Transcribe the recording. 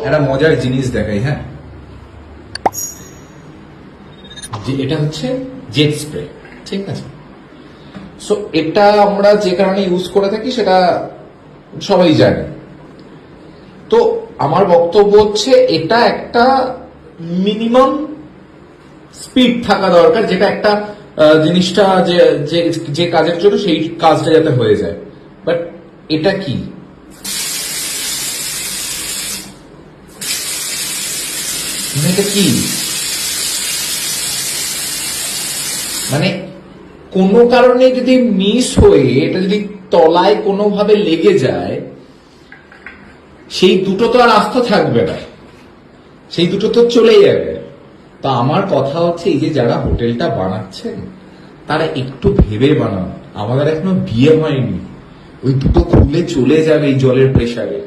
একটা মজার জিনিস দেখাই। হ্যাঁ, যে এটা হচ্ছে জেট স্প্রে, ঠিক আছে? সো এটা আমরা যে কারণে ইউজ করে থাকি সেটা সবাই জানে। তো আমার বক্তব্য হচ্ছে এটা একটা মিনিমাম স্পিড থাকা দরকার, যেটা একটা জিনিসটা যে যে যে কাজের জন্য সেই কাজটা যাতে হয়ে যায়। বাট এটা কি, মানে এটা কি, মানে কোনো কারণে যদি মিস হয়ে এটা যদি তলায় কোনোভাবে লেগে যায়, সেই দুটো তো আর আস্থা থাকবে না, সেই দুটো তো চলে যাবে। তো আমার কথা হচ্ছে, এই যে যারা হোটেলটা বানাচ্ছেন তারা একটু ভেবে বানান। আমাদের এখনো বিয়ে হয়নি, ওই দুটো খুলে চলে যাবে এই জলের প্রেসারে।